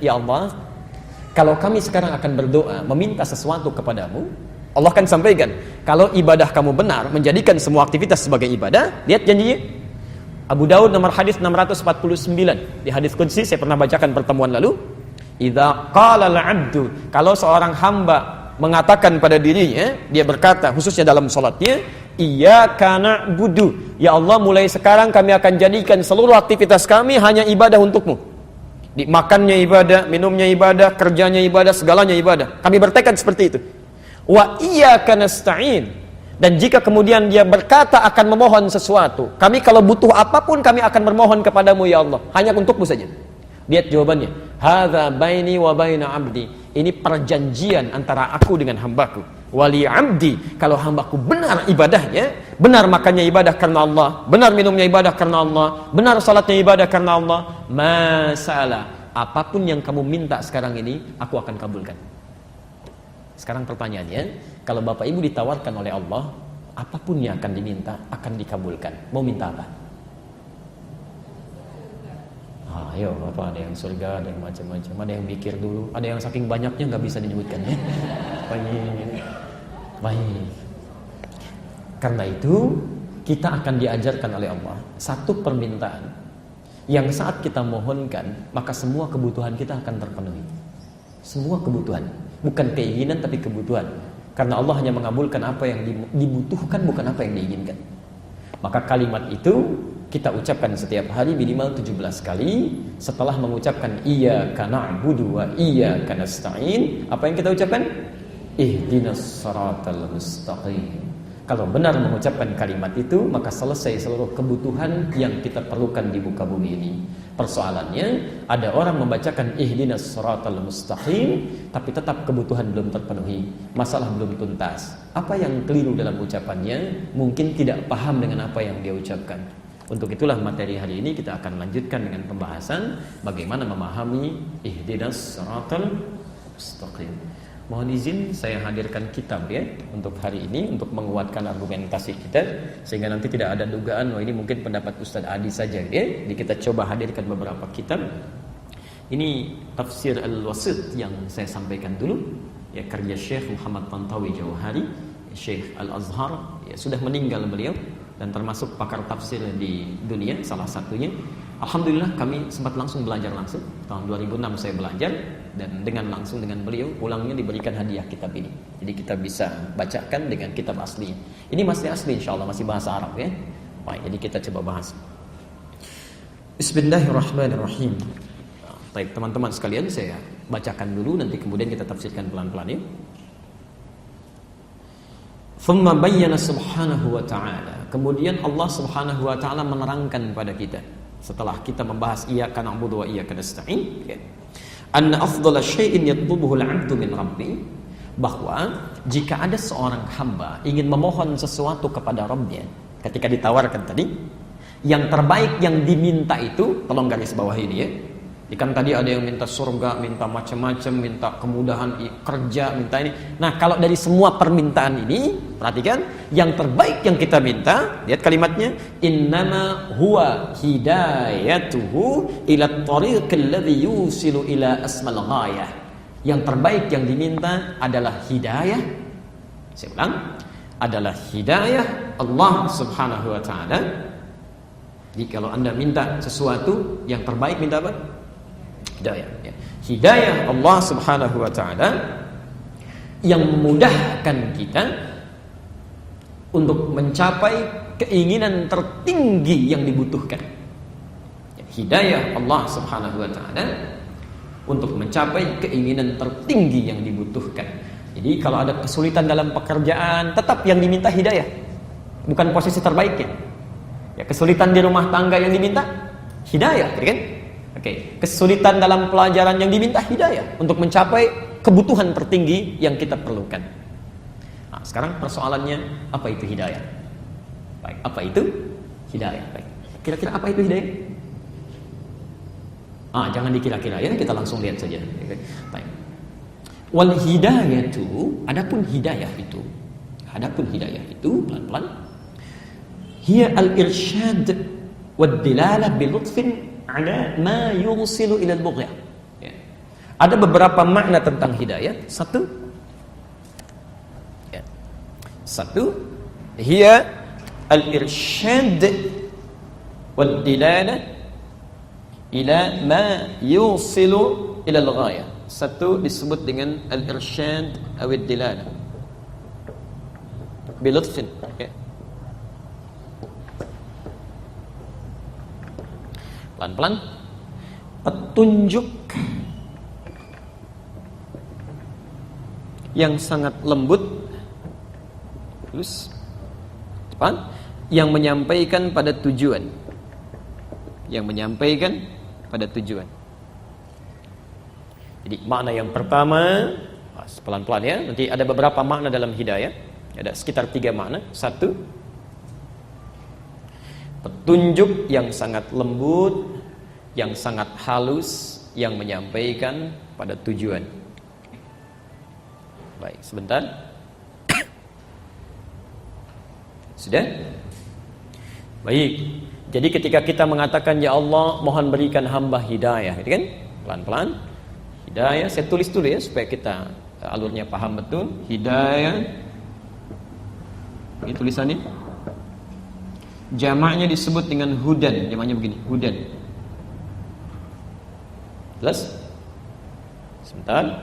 ya Allah, kalau kami sekarang akan berdoa meminta sesuatu kepadamu, Allah akan sampaikan, kalau ibadah kamu benar, menjadikan semua aktivitas sebagai ibadah. Lihat janjinya, Abu Daud nomor hadis 649. Di hadis qudsi saya pernah bacakan pertemuan lalu, idza qala al-'abdu, kalau seorang hamba mengatakan pada dirinya, dia berkata khususnya dalam salatnya, iyyaka na'budu, ya Allah, mulai sekarang kami akan jadikan seluruh aktivitas kami hanya ibadah untukmu. Di makannya ibadah, minumnya ibadah, kerjanya ibadah, segalanya ibadah. Kami bertekad seperti itu. Wa iyyaka nasta'in, dan jika kemudian dia berkata akan memohon sesuatu, kami kalau butuh apapun kami akan bermohon kepadamu ya Allah, hanya untukmu saja. Lihat jawabannya, hadza baini wa baina 'abdi, ini perjanjian antara aku dengan hambaku. Wali 'abdi, kalau hambaku benar ibadahnya, benar makannya ibadah karena Allah, benar minumnya ibadah karena Allah, benar salatnya ibadah karena Allah, masalah, apapun yang kamu minta sekarang ini aku akan kabulkan. Sekarang pertanyaannya, kalau Bapak Ibu ditawarkan oleh Allah, apapun yang akan diminta akan dikabulkan. Mau minta apa? Ayo Bapak, ada yang surga, ada yang macam-macam, ada yang mikir dulu, ada yang saking banyaknya nggak bisa dinyebutkan ya. Baik. Karena itu kita akan diajarkan oleh Allah satu permintaan yang saat kita mohonkan, maka semua kebutuhan kita akan terpenuhi. Semua kebutuhan, bukan keinginan tapi kebutuhan. Karena Allah hanya mengabulkan apa yang dibutuhkan, bukan apa yang diinginkan. Maka kalimat itu kita ucapkan setiap hari minimal 17 kali. Setelah mengucapkan iyyaka na'budu wa iyyaka nasta'in, apa yang kita ucapkan? Ihdinas siratal mustaqim. Kalau benar mengucapkan kalimat itu, maka selesai seluruh kebutuhan yang kita perlukan di muka bumi ini. Persoalannya, ada orang membacakan ihdinas siratal mustaqim, tapi tetap kebutuhan belum terpenuhi, masalah belum tuntas. Apa yang keliru dalam ucapannya? Mungkin tidak paham dengan apa yang dia ucapkan. Untuk itulah materi hari ini kita akan lanjutkan dengan pembahasan bagaimana memahami ihdinas siratal mustaqim. Mohon izin saya hadirkan kitab ya untuk hari ini, untuk menguatkan argumentasi kita, sehingga nanti tidak ada dugaan ini mungkin pendapat Ustaz Adi saja ya. Jadi kita coba hadirkan beberapa kitab. Ini tafsir Al-Wasit yang saya sampaikan dulu ya, karya Syekh Muhammad Tantawi Jauhari, Syekh Al-Azhar ya, sudah meninggal beliau dan termasuk pakar tafsir di dunia salah satunya. Alhamdulillah kami sempat langsung belajar langsung. Tahun 2006 saya belajar, dan dengan langsung dengan beliau pulangnya diberikan hadiah kitab ini. Jadi kita bisa bacakan dengan kitab asli. Ini masih asli insyaallah, masih bahasa Arab ya. Baik, jadi kita coba bahas. Bismillahirrahmanirrahim. Baik teman-teman sekalian, saya bacakan dulu, nanti kemudian kita tafsirkan pelan-pelan ya. Thumma bayyana subhanahu wa ta'ala. Kemudian Allah subhanahu wa ta'ala menerangkan pada kita, setelah kita membahas iyyaka na'budu wa iyyaka nasta'in ya, anna afdhala syai'in yatlubuhu al-'abdu min rabbi, bahwa jika ada seorang hamba ingin memohon sesuatu kepada Rabbnya, ketika ditawarkan tadi, yang terbaik yang diminta itu, tolong garis bawah ini ya. Ikan tadi ada yang minta surga, minta macam-macam, minta kemudahan kerja, minta ini. Nah, kalau dari semua permintaan ini, perhatikan, yang terbaik yang kita minta, lihat kalimatnya, innama huwa hidayatuhu ila tariqil ladzi yusilu ila asmal ghayah. Yang terbaik yang diminta adalah hidayah. Saya ulang, adalah hidayah Allah Subhanahu wa taala. Jadi kalau Anda minta sesuatu, yang terbaik minta apa? Hidayah ya. Hidayah Allah Subhanahu wa ta'ala yang memudahkan kita untuk mencapai keinginan tertinggi yang dibutuhkan. Hidayah Allah Subhanahu wa ta'ala untuk mencapai keinginan tertinggi yang dibutuhkan. Jadi kalau ada kesulitan dalam pekerjaan, tetap yang diminta hidayah, bukan posisi terbaiknya. Ya, kesulitan di rumah tangga yang diminta hidayah, kan? Oke, kesulitan dalam pelajaran yang diminta hidayah untuk mencapai kebutuhan tertinggi yang kita perlukan. Nah, sekarang persoalannya, apa itu hidayah? Baik, apa itu hidayah? Baik. Kira-kira apa itu hidayah? Jangan dikira-kira ya, kita langsung lihat saja. Baik. Wal hidayatu, adapun hidayah itu, pelan-pelan, hiya al-irsyad wad dilalah bi lutfin ala ma yusilu ila al-bughyah. Ya. Ada beberapa makna tentang hidayah. Satu, hiya al-irsyad wal dilalah ila ma yusilu ila al-ghayah. Satu disebut dengan al-irsyad atau dilalah bilutfin, pelan-pelan, petunjuk yang sangat lembut, terus cepat, yang menyampaikan pada tujuan, Jadi makna yang pertama, pelan-pelan ya, nanti ada beberapa makna dalam hidayah, ada sekitar 3 makna. Satu, petunjuk yang sangat lembut, yang sangat halus, yang menyampaikan pada tujuan. Baik, sebentar. Sudah? Baik. Jadi ketika kita mengatakan, ya Allah, mohon berikan hamba hidayah, gitu kan? Pelan-pelan. Hidayah, saya tulis dulu ya supaya kita alurnya paham betul. Hidayah. Ini tulisannya. Jamaknya disebut dengan hudan. Jamaknya begini, hudan. Jelas? Sebentar.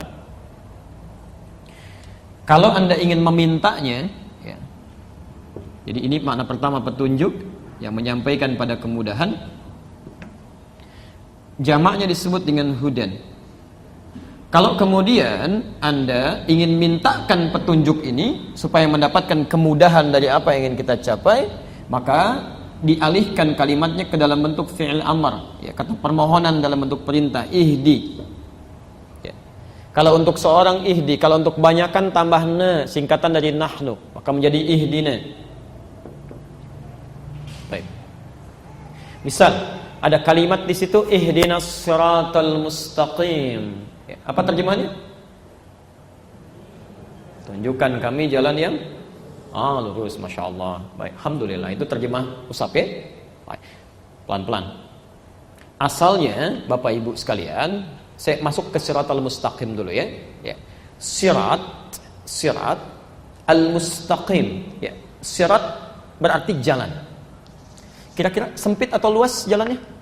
Kalau Anda ingin memintanya, ya. Jadi ini makna pertama, petunjuk yang menyampaikan pada kemudahan. Jamaknya disebut dengan hudan. Kalau kemudian Anda ingin mintakan petunjuk ini supaya mendapatkan kemudahan dari apa yang ingin kita capai, maka dialihkan kalimatnya ke dalam bentuk fi'il amr, ya, kata permohonan dalam bentuk perintah, ihdi. Ya. Kalau untuk seorang ihdi, kalau untuk kebanyakan tambah na, singkatan dari nahnu, maka menjadi ihdina. Baik. Misal ada kalimat di situ, ihdinas siratal mustaqim. Ya, apa terjemahannya? Tunjukkan kami jalan yang lurus, Masya Allah. Baik, Alhamdulillah, itu terjemah usap ya. Baik, pelan-pelan. Asalnya, Bapak Ibu sekalian, saya masuk ke siratal mustaqim dulu ya. Ya. Sirat al-mustaqim. Ya. Sirat berarti jalan. Kira-kira sempit atau luas jalannya?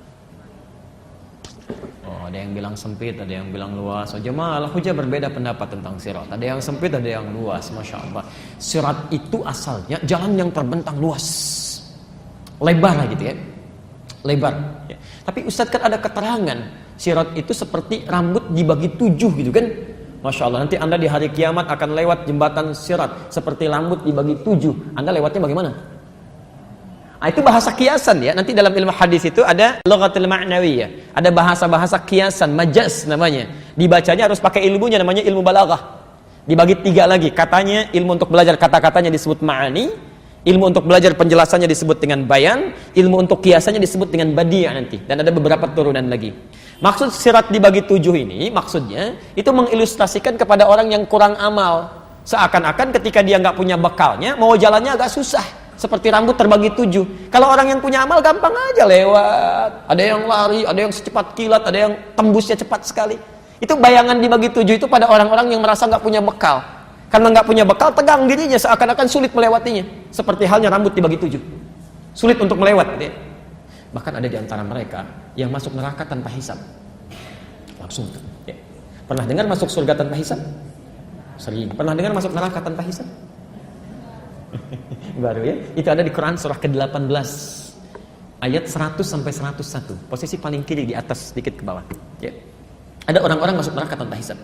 Ada yang bilang sempit, ada yang bilang luas. Jemaah al-hujah berbeda pendapat tentang sirat. Ada yang sempit, ada yang luas. Masya Allah. Sirat itu asalnya jalan yang terbentang luas, lebar gitu ya, lebar. Ya. Tapi Ustadz kan ada keterangan sirat itu seperti rambut dibagi 7 gitu kan. Masya Allah. Nanti Anda di hari kiamat akan lewat jembatan sirat seperti rambut dibagi 7. Anda lewatnya bagaimana? Itu bahasa kiasan ya. Nanti dalam ilmu hadis itu ada lughatul ma'nawiyah. Ada bahasa-bahasa kiasan, majaz namanya. Dibacanya harus pakai ilmunya, namanya ilmu balaghah. Dibagi 3 lagi. Katanya ilmu untuk belajar kata-katanya disebut ma'ani, ilmu untuk belajar penjelasannya disebut dengan bayan, ilmu untuk kiasannya disebut dengan badi' nanti. Dan ada beberapa turunan lagi. Maksud sirat dibagi 7 ini, maksudnya itu mengilustrasikan kepada orang yang kurang amal. Seakan-akan ketika dia nggak punya bekalnya, mau jalannya agak susah. Seperti rambut terbagi 7. Kalau orang yang punya amal gampang aja lewat. Ada yang lari, ada yang secepat kilat, ada yang tembusnya cepat sekali. Itu bayangan dibagi 7 itu pada orang-orang yang merasa nggak punya bekal. Karena nggak punya bekal, tegang dirinya, seakan-akan sulit melewatinya. Seperti halnya rambut dibagi 7. Sulit untuk melewat. Ya. Bahkan ada di antara mereka yang masuk neraka tanpa hisab. Langsung. Ya. Pernah dengar masuk surga tanpa hisab? Sering. Pernah dengar masuk neraka tanpa hisab? Baru ya. Itu ada di Quran surah ke-18 ayat 100 sampai 101. Posisi paling kiri di atas sedikit ke bawah. Ya. Ada orang-orang masuk neraka tanpa hisab.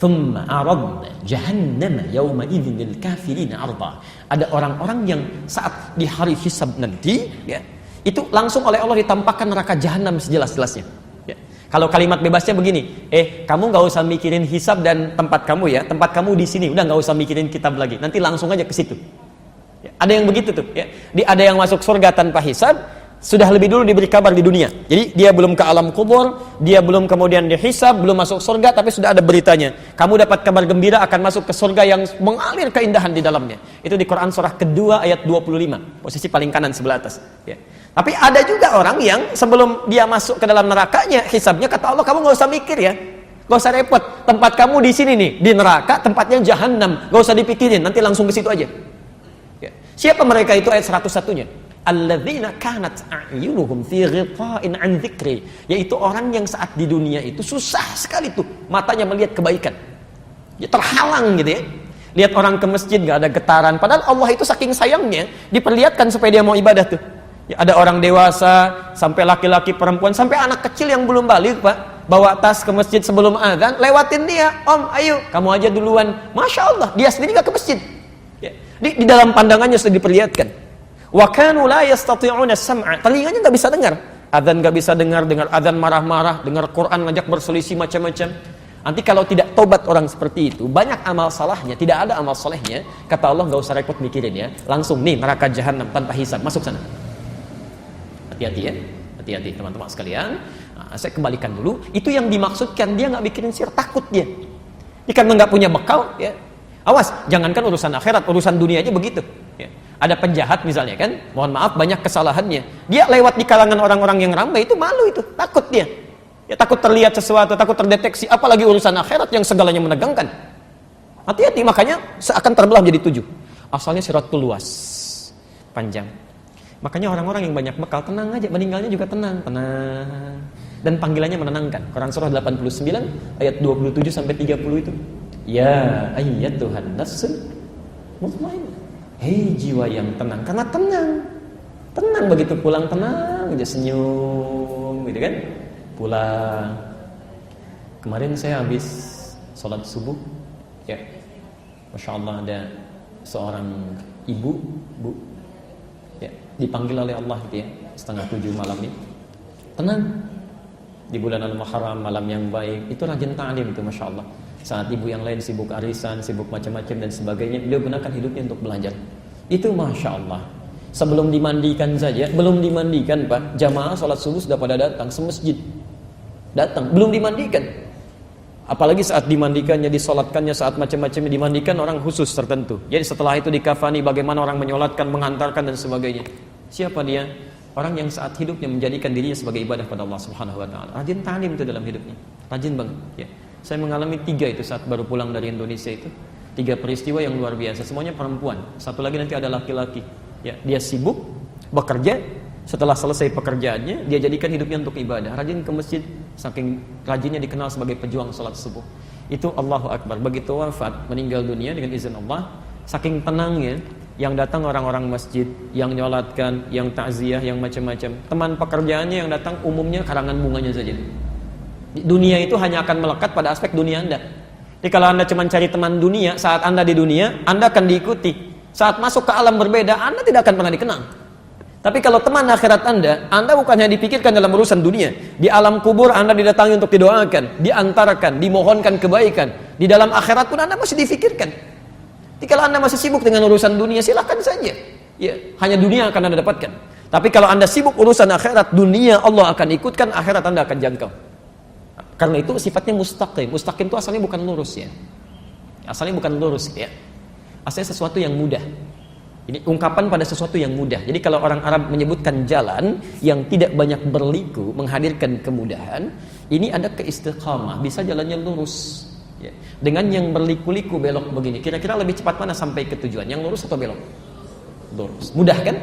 Thumma aradna jahannama yawma idzin lil kafirin arda. Ada orang-orang yang saat di hari hisab nanti ya, itu langsung oleh Allah ditampakkan neraka jahanam sejelas-jelasnya. Ya. Kalau kalimat bebasnya begini, kamu nggak usah mikirin hisab dan tempat kamu ya, tempat kamu di sini, udah nggak usah mikirin kitab lagi, nanti langsung aja ke situ. Ya, ada yang begitu tuh, ya. Ada yang masuk surga tanpa hisab, sudah lebih dulu diberi kabar di dunia. Jadi dia belum ke alam kubur, dia belum kemudian dihisab, belum masuk surga, tapi sudah ada beritanya. Kamu dapat kabar gembira akan masuk ke surga yang mengalir keindahan di dalamnya. Itu di Quran surah kedua ayat 25, posisi paling kanan sebelah atas. Ya. Tapi ada juga orang yang sebelum dia masuk ke dalam nerakanya, hisabnya kata Allah, kamu nggak usah mikir ya. Gak usah repot. Tempat kamu di sini nih, di neraka, tempatnya jahanam. Gak usah dipikirin, nanti langsung ke situ aja. Ya. Siapa mereka itu ayat 101-nya? Alladzina kanat a'yunuhum fi ghita'in an dzikri, yaitu orang yang saat di dunia itu susah sekali tuh matanya melihat kebaikan. Ya, terhalang gitu ya. Lihat orang ke masjid gak ada getaran, padahal Allah itu saking sayangnya diperlihatkan supaya dia mau ibadah tuh. Ya, ada orang dewasa, sampai laki-laki, perempuan, sampai anak kecil yang belum balik, Pak, bawa tas ke masjid sebelum azan, lewatin dia, Om, ayo, kamu aja duluan. Masya Allah, dia sendiri gak ke masjid. Ya. Di dalam pandangannya sudah diperlihatkan. Wa kanu la yastati'una sam'a, telinganya gak bisa dengar. Azan gak bisa dengar azan marah-marah, dengar Quran ngajak berselisih macam-macam. Nanti kalau tidak tobat orang seperti itu, banyak amal salahnya, tidak ada amal solehnya. Kata Allah, gak usah repot mikirin ya, langsung nih neraka jahanam tanpa hisab, masuk sana. Hati-hati ya, hati-hati teman-teman sekalian. Nah, saya kembalikan dulu, itu yang dimaksudkan, dia nggak mikirin sir, takut dia. Dia karena nggak punya bekal, ya. Awas, jangankan urusan akhirat, urusan dunia aja begitu. Ya. Ada penjahat misalnya kan, mohon maaf banyak kesalahannya. Dia lewat di kalangan orang-orang yang ramai itu malu itu, takut dia. Ya, takut terlihat sesuatu, takut terdeteksi, apalagi urusan akhirat yang segalanya menegangkan. Hati-hati, makanya seakan terbelah menjadi 7. Asalnya siratul luas, panjang. Makanya orang-orang yang banyak bekal tenang aja, meninggalnya juga tenang. Dan panggilannya menenangkan. Quran surah 89 ayat 27 sampai 30 itu. Ya ayyatuhan nafsul mutmainnah. Hei jiwa yang tenang, karena tenang. Tenang begitu pulang tenang aja, senyum gitu kan. Pulang. Kemarin saya habis sholat subuh, ya. Masya Allah ada seorang ibu, Bu, ya, dipanggil oleh Allah gitu ya, 6:30 malam ini. Tenang. Di bulan Al-Muharram, malam yang baik, itu rajin ta'lim itu, Masya Allah. Saat ibu yang lain sibuk arisan, sibuk macam-macam dan sebagainya, beliau gunakan hidupnya untuk belajar. Itu Masya Allah. Sebelum dimandikan saja, belum dimandikan Pak, jamaah sholat subuh sudah pada datang, semasjid datang, belum dimandikan. Apalagi saat dimandikannya, disolatkannya, saat macam-macamnya dimandikan orang khusus tertentu. Jadi setelah itu dikafani, bagaimana orang menyolatkan, menghantarkan dan sebagainya. Siapa dia? Orang yang saat hidupnya menjadikan dirinya sebagai ibadah pada Allah Subhanahu wa taala. Rajin ta'lim itu dalam hidupnya. Rajin banget, ya. Saya mengalami 3 itu saat baru pulang dari Indonesia itu. 3 peristiwa yang luar biasa, semuanya perempuan. Satu lagi nanti ada laki-laki. Ya, dia sibuk bekerja, setelah selesai pekerjaannya, dia jadikan hidupnya untuk ibadah. Rajin ke masjid, saking rajinnya dikenal sebagai pejuang salat subuh. Itu Allahu Akbar. Begitu wafat, meninggal dunia dengan izin Allah, saking tenangnya, yang datang orang-orang masjid, yang nyolatkan, yang takziah, yang macam-macam. Teman pekerjaannya yang datang umumnya karangan bunganya saja. Dunia itu hanya akan melekat pada aspek dunia Anda. Jadi kalau Anda cuma cari teman dunia, saat Anda di dunia, Anda akan diikuti. Saat masuk ke alam berbeda, Anda tidak akan pernah dikenal. Tapi kalau teman akhirat Anda bukan hanya dipikirkan dalam urusan dunia. Di alam kubur Anda didatangi untuk didoakan, diantarkan, dimohonkan kebaikan. Di dalam akhirat pun Anda masih difikirkan. Jadi kalau Anda masih sibuk dengan urusan dunia, silakan saja. Ya, hanya dunia akan Anda dapatkan. Tapi kalau Anda sibuk urusan akhirat, dunia Allah akan ikutkan, akhirat Anda akan jangkau. Karena itu sifatnya mustaqim. Mustaqim itu asalnya bukan lurus ya. Asalnya bukan lurus ya. Asalnya sesuatu yang mudah. Ini ungkapan pada sesuatu yang mudah. Jadi kalau orang Arab menyebutkan jalan yang tidak banyak berliku, menghadirkan kemudahan, ini ada keistiqamah, bisa jalannya lurus. Ya. Dengan yang berliku-liku belok begini, kira-kira lebih cepat mana sampai ke tujuan? Yang lurus atau belok? Lurus. Mudah kan?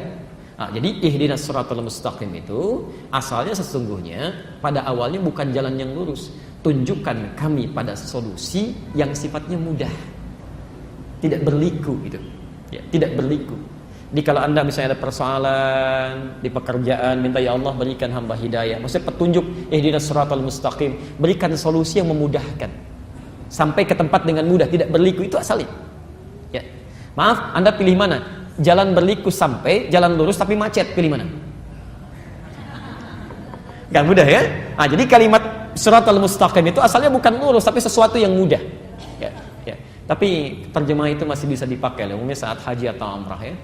Nah, jadi ihdinas siratal mustaqim itu asalnya sesungguhnya pada awalnya bukan jalan yang lurus. Tunjukkan kami pada solusi yang sifatnya mudah, tidak berliku gitu. Ya, tidak berliku. Jadi kalau Anda misalnya ada persoalan di pekerjaan, minta ya Allah berikan hamba hidayah. Maksudnya petunjuk ihdinas siratal mustaqim, berikan solusi yang memudahkan. Sampai ke tempat dengan mudah, tidak berliku, itu asalnya. Ya. Maaf, Anda pilih mana? Jalan berliku sampai, jalan lurus tapi macet, pilih mana? Gak mudah ya? Nah, jadi kalimat siratal mustaqim itu asalnya bukan lurus tapi sesuatu yang mudah. Ya, ya. Tapi terjemah itu masih bisa dipakai, umumnya saat haji atau umrah ya.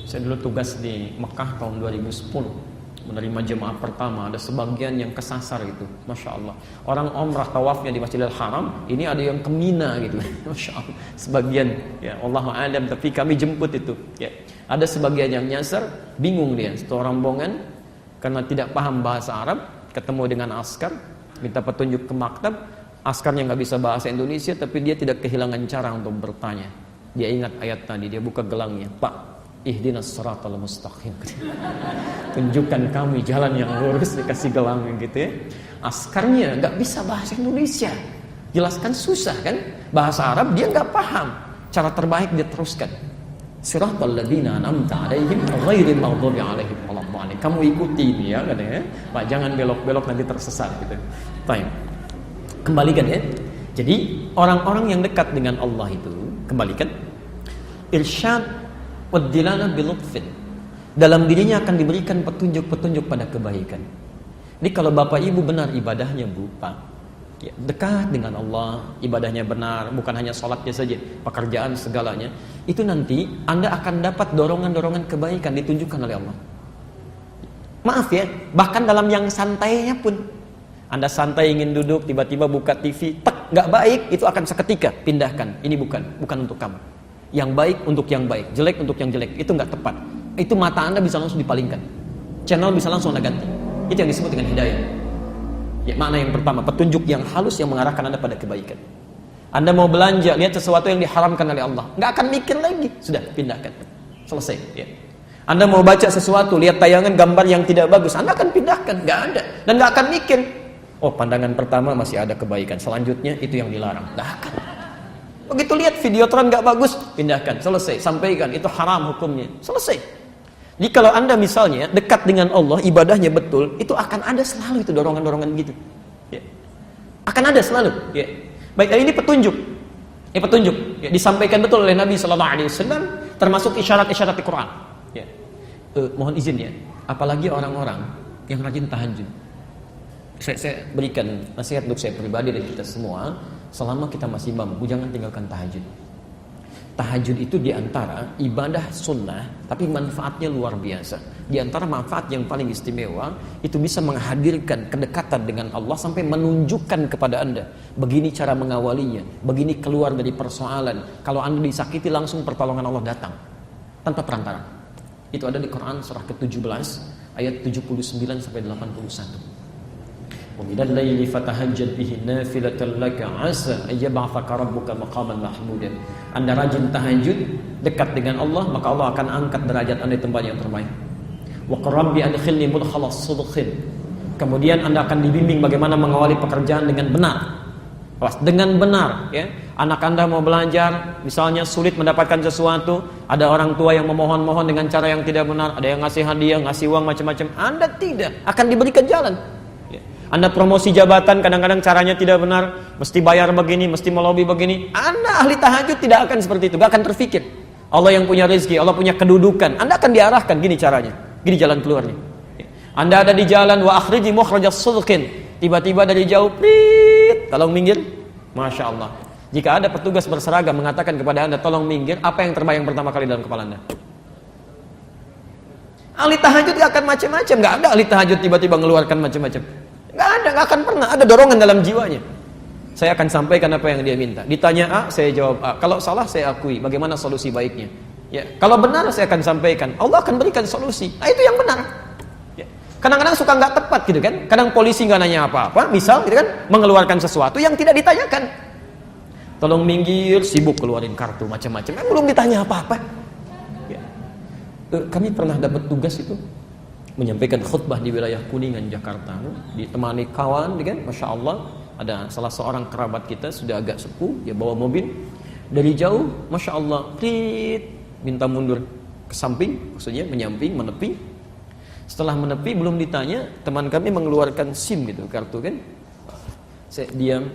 Saya dulu tugas di Mekah tahun 2010. Menerima jemaah pertama, ada sebagian yang kesasar gitu, Masya Allah. Orang umrah tawafnya di Masjidil Haram, ini ada yang ke Mina gitu, Masya Allah. Sebagian, ya Allahu a'lam, tapi kami jemput itu. Ya. Ada sebagian yang nyasar, bingung dia, satu rombongan, karena tidak paham bahasa Arab, ketemu dengan askar, minta petunjuk ke maktab, Askarnya nggak bisa bahasa Indonesia, tapi dia tidak kehilangan cara untuk bertanya. Dia ingat ayat tadi, dia buka gelangnya, Pak, ihdinas siratal mustaqim. Tunjukkan kami jalan yang lurus, dikasih gelangnya gitu ya. Askarnya nggak bisa bahasa Indonesia, jelaskan susah kan? Bahasa Arab dia nggak paham. Cara terbaik dia teruskan. Siratal ladzina an'amta 'alaihim ghairil maghdubi 'alaihim waladdallin. Kamu ikuti ini ya katanya. Pak, jangan belok-belok nanti tersesat gitu. Baik. Kembalikan ya. Jadi orang-orang yang dekat dengan Allah itu, kembalikan, irsyad wad dilalah bil lutfin. Dalam dirinya akan diberikan petunjuk-petunjuk pada kebaikan. Jadi kalau Bapak Ibu benar ibadahnya, Bu, Pak, ya, dekat dengan Allah, ibadahnya benar, bukan hanya sholatnya saja, pekerjaan segalanya, itu nanti Anda akan dapat dorongan-dorongan kebaikan ditunjukkan oleh Allah. Maaf ya, bahkan dalam yang santainya pun, Anda santai ingin duduk, tiba-tiba buka TV, tek, nggak baik, itu akan seketika pindahkan. Ini bukan untuk kamu. Yang baik untuk yang baik, jelek untuk yang jelek, itu nggak tepat. Itu mata Anda bisa langsung dipalingkan, channel bisa langsung Anda ganti. Itu yang disebut dengan hidayah. Ya, makna yang pertama, petunjuk yang halus yang mengarahkan Anda pada kebaikan. Anda mau belanja, lihat sesuatu yang diharamkan oleh Allah, nggak akan mikir lagi, sudah pindahkan, selesai. Ya. Anda mau baca sesuatu, lihat tayangan gambar yang tidak bagus, Anda akan pindahkan, nggak ada, dan nggak akan mikir. Oh, pandangan pertama masih ada kebaikan, selanjutnya itu yang dilarang. Nggak akan. Begitu lihat videotron nggak bagus, pindahkan, selesai, sampaikan itu haram hukumnya, selesai. Jadi kalau Anda misalnya dekat dengan Allah, ibadahnya betul, itu akan ada selalu itu dorongan-dorongan gitu. Ya. Akan ada selalu. Ya. Baik, ini petunjuk. Ini petunjuk. Ya, disampaikan betul oleh Nabi SAW, termasuk isyarat-isyarat di Quran. Ya. Mohon izin ya, apalagi orang-orang yang rajin tahajud. Saya berikan nasihat untuk saya pribadi dan kita semua, selama kita masih mampu, jangan tinggalkan tahajud. Tahajud itu diantara ibadah sunnah, tapi manfaatnya luar biasa. Diantara manfaat yang paling istimewa, itu bisa menghadirkan kedekatan dengan Allah sampai menunjukkan kepada Anda, begini cara mengawalinya, begini keluar dari persoalan. Kalau Anda disakiti, langsung pertolongan Allah datang tanpa perantara. Itu ada di Quran surah ke-17 ayat 79 sampai 81. Wa minal laili fatahajjad bihi nafilatan laka 'asa ay yab'athaka rabbuka maqaman mahmuda. Anda rajin tahajud, dekat dengan Allah, maka Allah akan angkat derajat Anda di tempat yang terbaik. Wa qarabbi adkhilni mudkhalas sidqin. Kemudian Anda akan dibimbing bagaimana mengawali pekerjaan dengan benar. Dengan benar, ya. Anak Anda mau belajar, misalnya sulit mendapatkan sesuatu, ada orang tua yang memohon-mohon dengan cara yang tidak benar, ada yang ngasih hadiah, ngasih uang macam-macam. Anda tidak akan diberikan jalan. Anda promosi jabatan, kadang-kadang caranya tidak benar, mesti bayar begini, mesti melobi begini. Anda ahli tahajud tidak akan seperti itu, gak akan terfikir. Allah yang punya rezeki, Allah punya kedudukan, Anda akan diarahkan, gini caranya, gini jalan keluarnya. Anda ada di jalan, wa akhriji mukhrajas sidqin, tiba-tiba dari jauh, prit, tolong minggir, Masya Allah. Jika ada petugas berseragam mengatakan kepada Anda, tolong minggir, apa yang terbayang pertama kali dalam kepala Anda? Ahli tahajud gak akan macam-macam, gak ada ahli tahajud tiba-tiba mengeluarkan macam-macam. Gak ada, gak akan pernah ada dorongan dalam jiwanya. Saya akan sampaikan apa yang dia minta. Ditanya A, saya jawab A. Kalau salah, saya akui. Bagaimana solusi baiknya? Ya, kalau benar, saya akan sampaikan. Allah akan berikan solusi. Nah, itu yang benar. Ya. Kadang-kadang suka nggak tepat gitu kan. Kadang polisi nggak nanya apa-apa. Misal, gitu kan, mengeluarkan sesuatu yang tidak ditanyakan. Tolong minggir, sibuk keluarin kartu macam-macam. Belum ditanya apa-apa. Ya. Kami pernah dapat tugas itu, menyampaikan khutbah di wilayah Kuningan, Jakarta, ditemani kawan, kan, Masya Allah, ada salah seorang kerabat kita sudah agak sepuh, dia bawa mobil dari jauh, Masya Allah, prit, minta mundur ke samping, maksudnya menyamping, menepi. Setelah menepi, belum ditanya, teman kami mengeluarkan SIM gitu, kartu kan. Saya diam.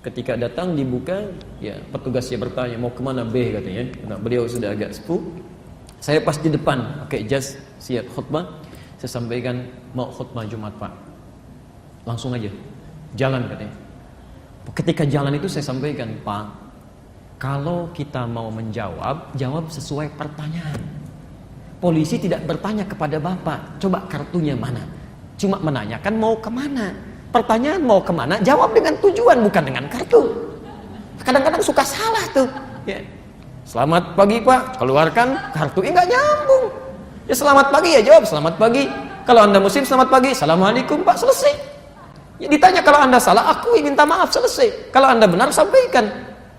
Ketika datang dibuka, ya petugasnya bertanya mau kemana B katanya. Nah, beliau sudah agak sepuh. Saya pas di depan, pakai jas, siap khutbah. Saya sampaikan, mau khutbah Jumat Pak. Langsung aja, jalan katanya. Ketika jalan itu saya sampaikan, Pak, kalau kita mau menjawab, jawab sesuai pertanyaan. Polisi tidak bertanya kepada Bapak, coba kartunya mana. Cuma menanyakan mau kemana. Pertanyaan mau kemana, jawab dengan tujuan, bukan dengan kartu. Kadang-kadang suka salah tuh. Ya. Selamat pagi Pak, keluarkan kartu, nggak nyambung. Ya selamat pagi ya jawab selamat pagi. Kalau Anda muslim selamat pagi, assalamualaikum Pak, selesai. Ya, ditanya kalau Anda salah, akui, minta maaf, selesai. Kalau Anda benar, sampaikan.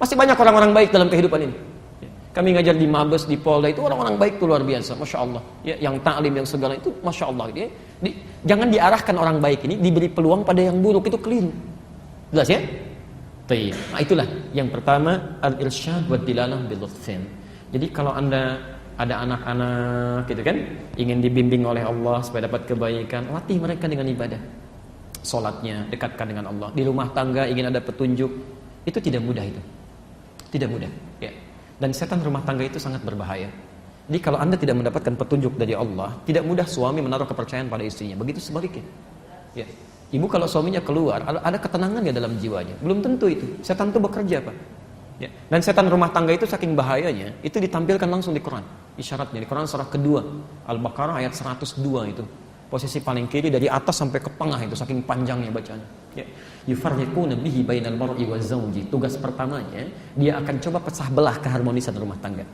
Masih banyak orang-orang baik dalam kehidupan ini. Ya. Kami ngajar di Mabes, di Polda, itu orang-orang baik itu luar biasa, Masya Allah. Ya, yang ta'lim, yang segala itu, Masya Allah. Ya. Jangan diarahkan orang baik ini, diberi peluang pada yang buruk, itu keliru. Jelas ya? Nah, itulah yang pertama, al-irsyad wa dilalah bil-lutfin. Jadi kalau Anda ada anak-anak gitu kan, ingin dibimbing oleh Allah supaya dapat kebaikan, latih mereka dengan ibadah. Salatnya dekatkan dengan Allah. Di rumah tangga ingin ada petunjuk, itu tidak mudah itu. Tidak mudah, ya. Dan setan rumah tangga itu sangat berbahaya. Jadi kalau Anda tidak mendapatkan petunjuk dari Allah, tidak mudah suami menaruh kepercayaan pada istrinya. Begitu sebaliknya. Ya. Ibu kalau suaminya keluar, ada ketenangan ya dalam jiwanya. Belum tentu itu. Setan itu bekerja, Pak. Ya. Dan setan rumah tangga itu saking bahayanya, itu ditampilkan langsung di Quran. Isyaratnya di Quran surah kedua, Al-Baqarah ayat 102 itu. Posisi paling kiri dari atas sampai ke tengah itu, saking panjangnya bacaan. Ya. Yufarriquna bihi bainal mar'i wa zawji. Tugas pertamanya, dia akan coba pecah belah keharmonisan rumah tangga.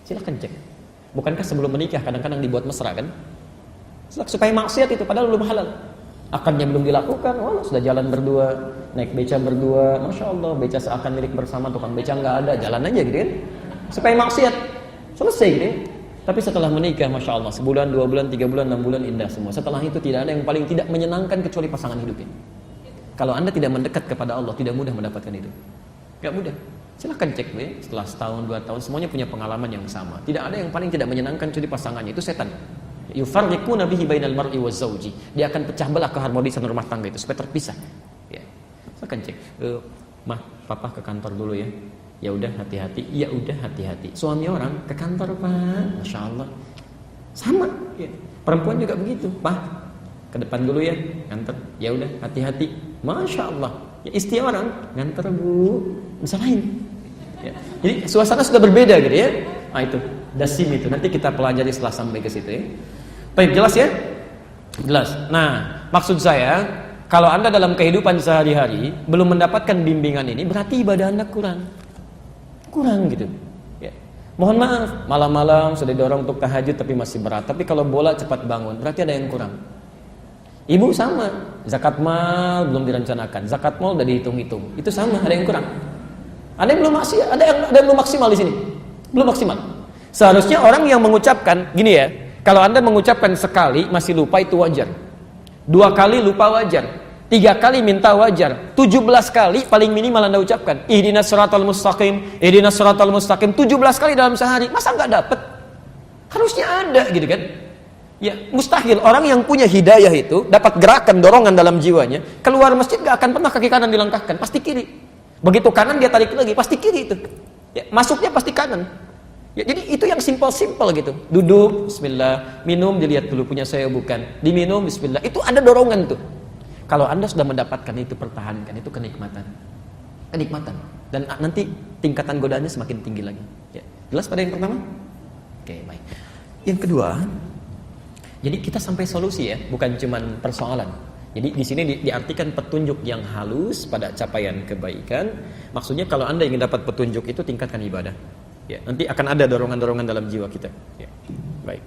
Silakan cek. Bukankah sebelum menikah kadang-kadang dibuat mesra kan? Supaya maksiat itu padahal belum halal. Akadnya belum dilakukan, sudah jalan berdua, naik beca berdua, Masya Allah, beca seakan milik bersama, tukang beca nggak ada, jalan aja gitu kan, supaya maksiat, selesai gitu ya. Tapi setelah menikah, Masya Allah, sebulan, 2 bulan, 3 bulan, 6 bulan, indah semua. Setelah itu tidak ada yang paling tidak menyenangkan kecuali pasangan hidupnya. Kalau Anda tidak mendekat kepada Allah, tidak mudah mendapatkan itu. Gak mudah. Silahkan cek ya, setelah setahun, 2 tahun, semuanya punya pengalaman yang sama. Tidak ada yang paling tidak menyenangkan kecuali pasangannya, itu setan. Yufarriquna bihi bainal mar'i waz zawji. Dia akan pecah belah keharmonisan rumah tangga itu supaya terpisah. Ya. Silahkan cek. Mah, papa ke kantor dulu ya. Ya udah hati-hati. Ya udah hati-hati. Suami orang ke kantor, Pak. Masya Allah. Sama. Ya. Perempuan juga begitu. Pak, ke depan dulu ya. Nganter. Ya udah hati-hati. Masya Allah. Ya, istri orang nganter, Bu. Bisa lain. Ya. Jadi suasana sudah berbeda gitu ya. Nah itu dasim itu. Nanti kita pelajari setelah sampai ke situ ya. Baik, jelas ya? Jelas. Nah, maksud saya, kalau Anda dalam kehidupan sehari-hari belum mendapatkan bimbingan ini, berarti ibadah Anda kurang gitu. Ya. Mohon maaf, malam-malam sudah didorong untuk tahajud tapi masih berat. Tapi kalau bola cepat bangun, berarti ada yang kurang. Ibu sama, zakat mal belum direncanakan, zakat mal udah dihitung-hitung. Itu sama, ada yang kurang. Ada yang belum maksimal, ada yang belum maksimal di sini. Belum maksimal. Seharusnya orang yang mengucapkan gini ya, kalau Anda mengucapkan sekali masih lupa itu wajar. 2 kali lupa wajar. 3 kali minta wajar, 17 kali paling minimal Anda ucapkan ihdinas siratal mustaqim, ihdinas siratal mustaqim 17 kali dalam sehari. Masa nggak dapat? Harusnya ada gitu kan. Ya, mustahil orang yang punya hidayah itu dapat gerakan dorongan dalam jiwanya, keluar masjid nggak akan pernah kaki kanan dilangkahkan, pasti kiri. Begitu kanan dia tarik lagi, pasti kiri itu. Ya, masuknya pasti kanan. Ya, jadi itu yang simple gitu. Duduk, bismillah, minum dilihat dulu punya saya bukan. Diminum, bismillah. Itu ada dorongan tuh. Kalau Anda sudah mendapatkan itu, pertahankan, itu kenikmatan. Kenikmatan. Dan nanti tingkatan godaannya semakin tinggi lagi. Ya. Jelas pada yang pertama? Oke, baik. Yang kedua, jadi kita sampai solusi ya, bukan cuman persoalan. Jadi di sini diartikan petunjuk yang halus pada capaian kebaikan. Maksudnya kalau Anda ingin dapat petunjuk itu, tingkatkan ibadah. Ya, nanti akan ada dorongan-dorongan dalam jiwa kita. Ya. Baik.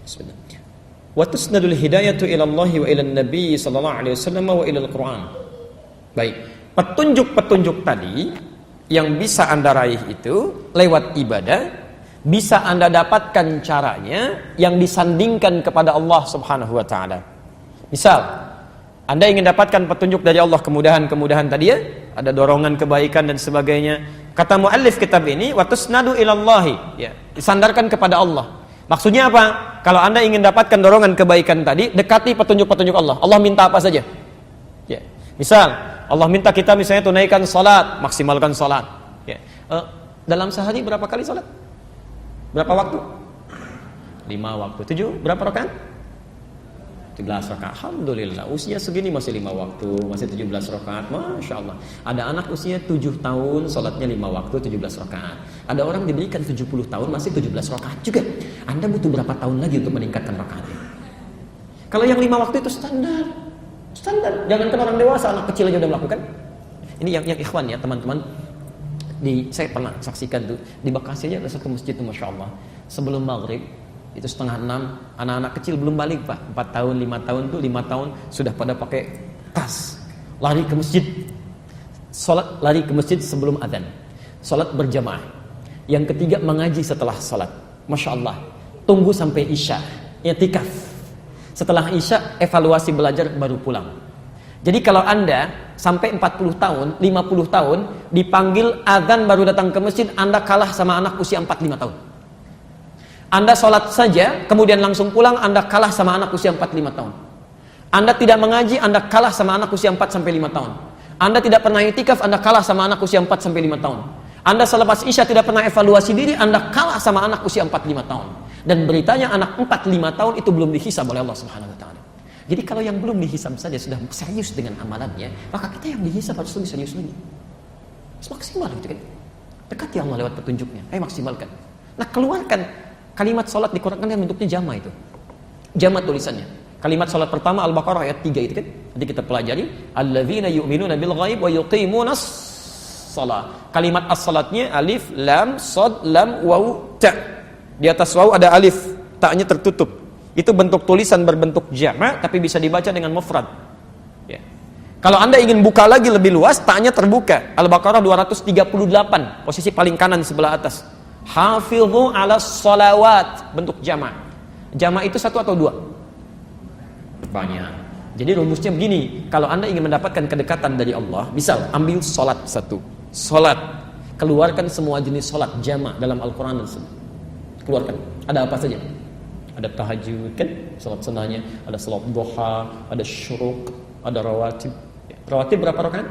Bismillah. Wa tusnadul hidayatu ila Allah wa ila Nabi sallallahu alaihi wasallam wa ila Al-Qur'an. Baik, petunjuk-petunjuk tadi yang bisa Anda raih itu lewat ibadah, bisa Anda dapatkan caranya yang disandingkan kepada Allah Subhanahu wa taala. Misal, Anda ingin dapatkan petunjuk dari Allah, kemudahan-kemudahan tadi ya, ada dorongan kebaikan dan sebagainya. Kata muallif kitab ini, wa tusnadu ila Allah, ya, disandarkan kepada Allah. Maksudnya apa? Kalau Anda ingin dapatkan dorongan kebaikan tadi, dekati petunjuk-petunjuk Allah. Allah minta apa saja? Ya. Misal, Allah minta kita misalnya tunaikan salat, maksimalkan salat. Ya. Dalam sehari berapa kali salat? Berapa waktu? 5 waktu. 7 berapa rakaat? 17 rakaat. Alhamdulillah, usia segini masih 5 waktu, masih 17 rakaat. Masya Allah. Ada anak usia 7 tahun, salatnya 5 waktu, 17 rakaat. Ada orang diberikan 70 tahun, masih 17 rakaat juga. Anda butuh berapa tahun lagi untuk meningkatkan rakaatnya? Kalau yang 5 waktu itu standar. Jangankan orang dewasa, anak kecil aja udah melakukan. Ini yang ikhwan ya, teman-teman. Saya pernah saksikan tuh di Bekasi aja ada satu masjid tuh, Masya Allah. Sebelum maghrib Itu setengah 6, anak-anak kecil belum balik Pak, 4 tahun, 5 tahun tuh, 5 tahun sudah pada pakai tas, lari ke masjid, sholat, lari ke masjid sebelum adzan, sholat berjamaah. Yang ketiga mengaji setelah sholat, Masya Allah, tunggu sampai isya, i'tikaf. Setelah isya evaluasi belajar baru pulang. Jadi kalau Anda sampai 40 tahun, 50 tahun dipanggil adzan baru datang ke masjid, Anda kalah sama anak usia 4-5 tahun. Anda sholat saja, kemudian langsung pulang, Anda kalah sama anak usia 4-5 tahun. Anda tidak mengaji, Anda kalah sama anak usia 4-5 tahun. Anda tidak pernah i'tikaf, Anda kalah sama anak usia 4-5 tahun. Anda selepas isya tidak pernah evaluasi diri, Anda kalah sama anak usia 4-5 tahun. Dan beritanya anak 4-5 tahun itu belum dihisab oleh Allah Subhanahu wa taala. Jadi kalau yang belum dihisab saja sudah serius dengan amalannya, maka kita yang dihisab harus lebih serius lagi. Maksimal gitu kan. Dekati Allah lewat petunjuknya. Ayo maksimalkan. Nah, keluarkan kalimat sholat di Quran kan bentuknya jama itu. Jama tulisannya. Kalimat sholat pertama Al-Baqarah ayat 3 itu kan. Nanti kita pelajari. Alladzina yu'minuna bil ghaib wa yuqimunas shalah. Kalimat as-salatnya alif, lam, shad, lam, waw, ta. Di atas waw ada alif, ta-nya tertutup. Itu bentuk tulisan berbentuk jama tapi bisa dibaca dengan mufrad. Ya. Kalau Anda ingin buka lagi lebih luas, ta-nya terbuka. Al-Baqarah 238, posisi paling kanan sebelah atas. Hafidhu ala sholawat, bentuk jama'. Jama' itu 1 atau 2? Banyak. Jadi rumusnya begini, kalau Anda ingin mendapatkan kedekatan dari Allah, misal ambil sholat 1, sholat, keluarkan semua jenis sholat jama' dalam Al-Quran dan Sunnah. Keluarkan, ada apa saja? Ada tahajud kan, sholat sunnahnya, ada sholat duha, ada syuruk, ada rawatib. Rawatib berapa rakaat?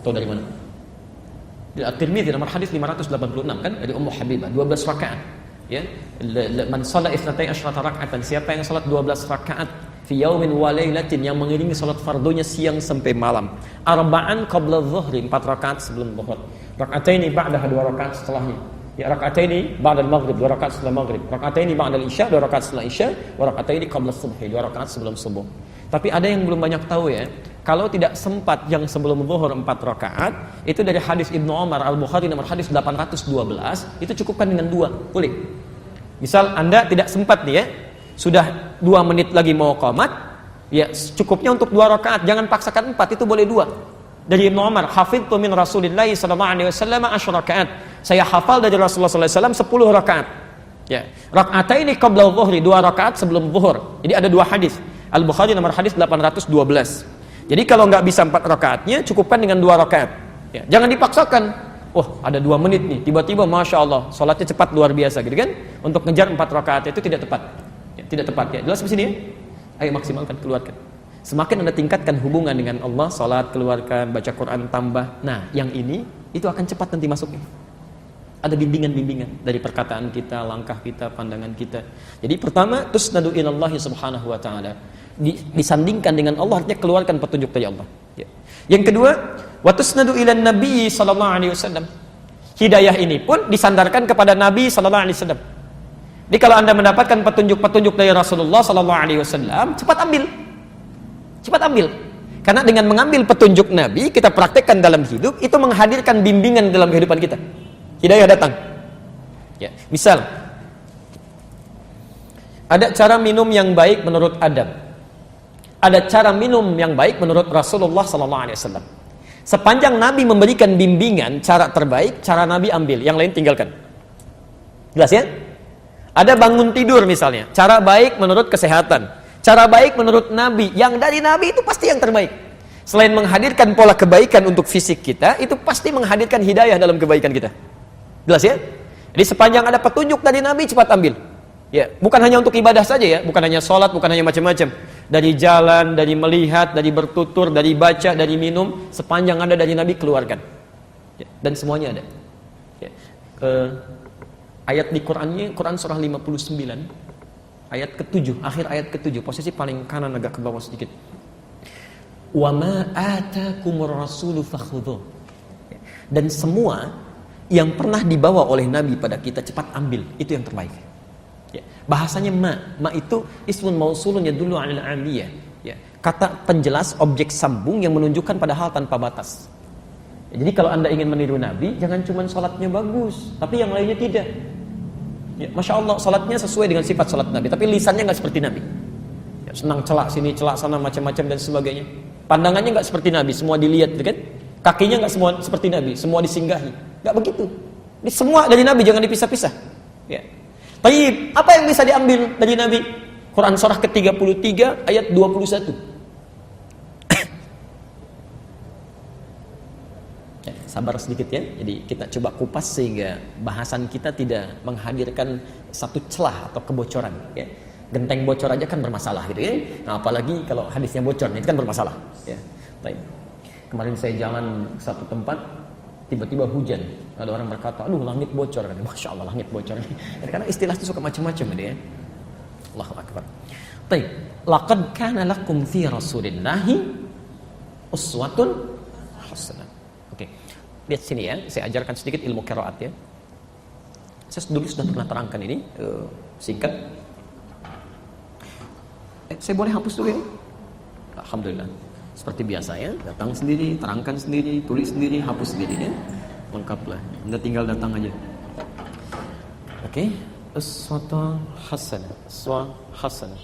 Tahu dari mana? Di At-Tirmidzi nomor hadis 586 kan, dari Ummu Habibah, 12 rakaat. Ya, man shalla 12 raka'atan, siapa yang salat 12 rakaat fi yaumin wa lailatin, yang mengiringi salat fardunya siang sampai malam. Arba'an qabla dhuhri, 4 rakaat sebelum zuhur. Raka'ataini ba'daha, 2 rakaat setelahnya. Ya, raka'ataini ba'da al-maghrib, 2 rakaat setelah maghrib. Raka'ataini ba'da al-isya, 2 rakaat setelah isya, wa raka'ataini qabla subhi, 2 rakaat sebelum subuh. Tapi ada yang belum banyak tahu ya, kalau tidak sempat yang sebelum zuhur 4 rakaat, itu dari hadis Ibnu Umar Al-Bukhari nomor hadis 812, itu cukupkan dengan 2, boleh. Misal Anda tidak sempat nih ya, sudah 2 menit lagi mau qomat, ya cukupnya untuk 2 rakaat, jangan paksakan 4, itu boleh 2. Dari Ibnu Umar, hafidtu min Rasulillah sallallahu alaihi wasallam 10 rakaat. Saya hafal dari Rasulullah sallallahu alaihi wasallam 10 rakaat. Ya, raka'ataini qabla dhuhri, 2 rakaat sebelum zuhur. Jadi ada 2 hadis. Al-Bukhari nomor hadis 812. Jadi kalau nggak bisa 4 rakaatnya, cukupkan dengan 2 rakaat. Ya, jangan dipaksakan. Oh, ada 2 menit nih, tiba-tiba Masya Allah, sholatnya cepat luar biasa gitu kan. Untuk ngejar 4 rakaat itu tidak tepat. Ya, tidak tepat ya. Jelas di sini ya? Ayo maksimalkan, keluarkan. Semakin Anda tingkatkan hubungan dengan Allah, sholat, keluarkan, baca Quran, tambah. Nah, yang ini, itu akan cepat nanti masuknya. Ada bimbingan-bimbingan dari perkataan kita, langkah kita, pandangan kita. Jadi pertama, tusnadu ilallahi subhanahu wa ta'ala. Disandingkan dengan Allah, artinya keluarkan petunjuk dari Allah. Ya. Yang kedua, wa tusnadu ilan nabi sallallahu alaihi wasallam. Hidayah ini pun disandarkan kepada Nabi sallallahu alaihi wasallam. Jadi kalau Anda mendapatkan petunjuk-petunjuk dari Rasulullah sallallahu alaihi wasallam, cepat ambil. Cepat ambil. Karena dengan mengambil petunjuk Nabi, kita praktekkan dalam hidup, itu menghadirkan bimbingan dalam kehidupan kita. Hidayah datang. Ya, misal ada cara minum yang baik menurut Adam. Ada cara minum yang baik menurut Rasulullah sallallahu alaihi wasallam. Sepanjang Nabi memberikan bimbingan cara terbaik, cara Nabi ambil, yang lain tinggalkan. Jelas ya? Ada bangun tidur misalnya, cara baik menurut kesehatan, cara baik menurut Nabi, yang dari Nabi itu pasti yang terbaik. Selain menghadirkan pola kebaikan untuk fisik kita, itu pasti menghadirkan hidayah dalam kebaikan kita. Jelas ya? Jadi sepanjang ada petunjuk dari Nabi, cepat ambil. Ya, bukan hanya untuk ibadah saja ya, bukan hanya sholat, bukan hanya macam-macam. Dari jalan, dari melihat, dari bertutur, dari baca, dari minum, sepanjang ada dari Nabi, keluarkan. Ya, dan semuanya ada. Ya. Ayat di Qurannya, Quran surah 59, ayat ke-7, akhir ayat ke-7, posisi paling kanan agak ke bawah sedikit. Wa ma atakumur rasulu fakhudhu. Dan semua yang pernah dibawa oleh Nabi pada kita, cepat ambil, itu yang terbaik. Ya. Bahasanya ma itu ismun mausulun yadullu 'alal 'aliyah. Ya. Kata penjelas objek sambung yang menunjukkan pada hal tanpa batas. Ya, jadi kalau Anda ingin meniru Nabi, jangan cuma sholatnya bagus, tapi yang lainnya tidak. Ya, Masya Allah, salatnya sesuai dengan sifat salat Nabi, tapi lisannya nggak seperti Nabi. Ya, senang celak sini, celak sana, macam-macam dan sebagainya. Pandangannya nggak seperti Nabi, semua dilihat, kan? Kakinya nggak semua seperti Nabi, semua disinggahi. Nggak begitu. Ini semua dari Nabi, jangan dipisah-pisah. Ya. Baik, apa yang bisa diambil dari Nabi? Quran surah ke-33 ayat 21. Sabar sedikit ya. Jadi kita coba kupas sehingga bahasan kita tidak menghadirkan satu celah atau kebocoran ya. Genteng bocor aja kan bermasalah gitu ya. Nah, apalagi kalau hadisnya bocor, itu kan bermasalah ya. Baik. Kemarin saya jalan ke satu tempat, tiba-tiba hujan. Ada orang berkata, "Aduh, langit bocor." Masya Allah, langit bocor. Karena istilah itu suka macam-macam gitu ya. Allahu akbar. Baik. Laqad kana lakum fi Rasulillahi uswatun hasanah. Oke. Lihat sini ya, saya ajarkan sedikit ilmu qiraat ya. Saya dulu sudah pernah terangkan ini singkat. Saya boleh hapus dulu ini? Alhamdulillah. Seperti biasa ya, datang sendiri, terangkan sendiri, tulis sendiri, hapus sendiri ya. Lengkaplah. Anda tinggal datang aja. Oke. Uswatun hasanah. Uswatun hasanah.